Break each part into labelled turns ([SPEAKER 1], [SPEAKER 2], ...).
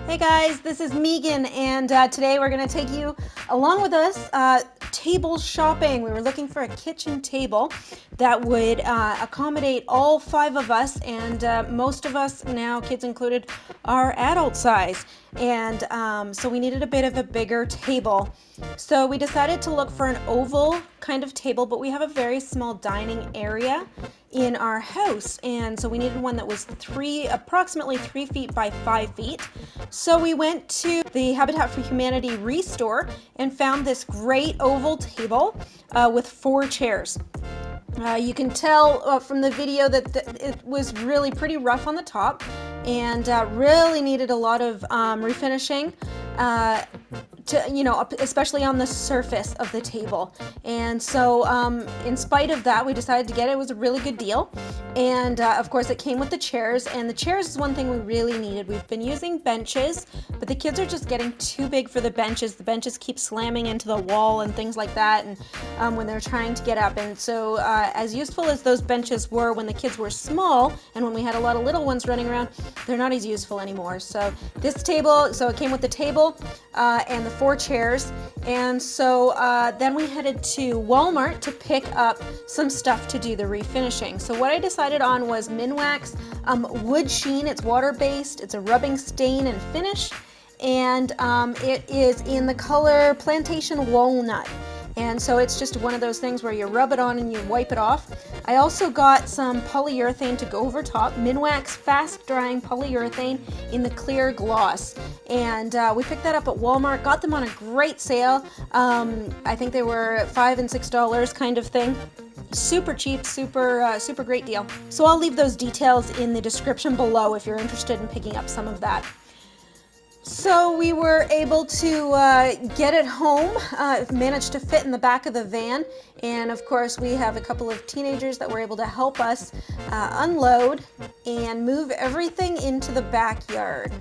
[SPEAKER 1] Hey guys, this is Megan, and today we're going to take you along with us table shopping. We were looking for a kitchen table that would accommodate all 5 of us, and most of us now, kids included, are adult size. And so we needed a bit of a bigger table. So we decided to look for an oval kind of table, but we have a very small dining area in our house, and so we needed one that was approximately 3 feet by 5 feet. So we went to the Habitat for Humanity Restore and found this great oval table with 4 chairs. You can tell from the video that it was really pretty rough on the top and really needed a lot of refinishing, especially on the surface of the table. And so in spite of that, we decided to get it. It was a really good deal. And of course it came with the chairs, and the chairs is one thing we really needed. We've been using benches, but the kids are just getting too big for the benches. The benches keep slamming into the wall and things like that, and when they're trying to get up. And so as useful as those benches were when the kids were small and when we had a lot of little ones running around, they're not as useful anymore. So this table, so it came with the table and the 4 chairs. And so then we headed to Walmart to pick up some stuff to do the refinishing. So what I decided on was Minwax Wood-Sheen. It's water-based, it's a rubbing stain and finish, and it is in the color Plantation Walnut. And so it's just one of those things where you rub it on and you wipe it off. I also got some polyurethane to go over top, Minwax fast drying polyurethane in the clear gloss. And we picked that up at Walmart, got them on a great sale. I think they were $5 and $6 kind of thing. Super cheap, super great deal. So I'll leave those details in the description below if you're interested in picking up some of that. So we were able to get it home, managed to fit in the back of the van, and of course we have a couple of teenagers that were able to help us unload and move everything into the backyard.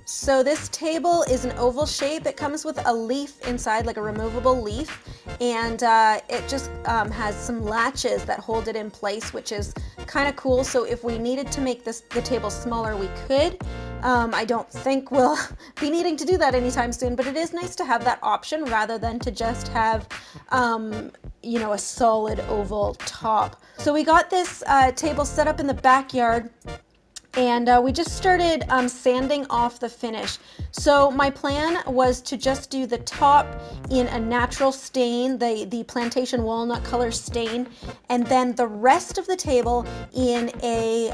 [SPEAKER 1] So this table is an oval shape. It comes with a leaf inside, like a removable leaf, and it just has some latches that hold it in place, which is kind of cool. So if we needed to make the table smaller, we could. I don't think we'll be needing to do that anytime soon, but it is nice to have that option rather than to just have a solid oval top. So we got this table set up in the backyard, and we just started sanding off the finish. So my plan was to just do the top in a natural stain, the Plantation Walnut color stain, and then the rest of the table in a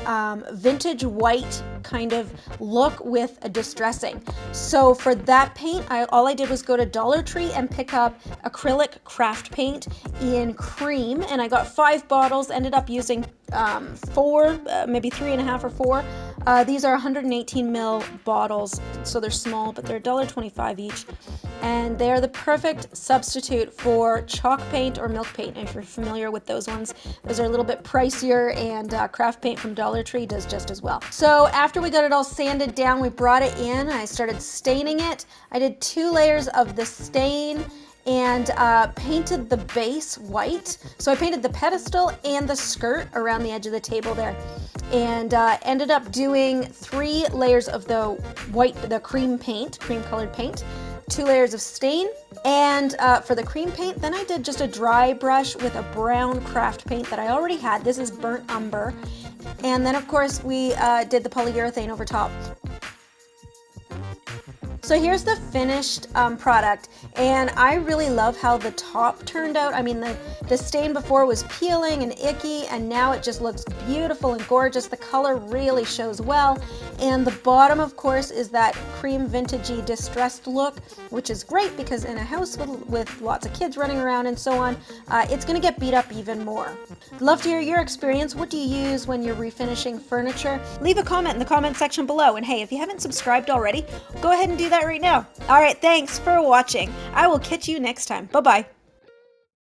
[SPEAKER 1] vintage white kind of look with a distressing. So for that paint, all I did was go to Dollar Tree and pick up Acrylic Craft Paint in cream, and I got 5 bottles, ended up using 4, maybe 3.5 or 4. These are 118 ml bottles, so they're small, but they're $1.25 each, and they are the perfect substitute for chalk paint or milk paint. If you're familiar with those ones, those are a little bit pricier, and craft paint from Dollar Tree does just as well. So after we got it all sanded down, we brought it in. I started staining it. I did 2 layers of the stain and painted the base white. So I painted the pedestal and the skirt around the edge of the table there, and ended up doing 3 layers of the cream colored paint, 2 layers of stain, and for the cream paint, then I did just a dry brush with a brown craft paint that I already had. This is Burnt Umber. And then of course we did the polyurethane over top. So here's the finished product, and I really love how the top turned out. I mean, the stain before was peeling and icky, and now it just looks beautiful and gorgeous. The color really shows well, and the bottom, of course, is that cream vintagey distressed look, which is great because in a house with lots of kids running around and so on, it's going to get beat up even more. I'd love to hear your experience. What do you use when you're refinishing furniture? Leave a comment in the comment section below, and hey, if you haven't subscribed already, go ahead and do that right now. All right, thanks for watching. I will catch you next time. Bye-bye.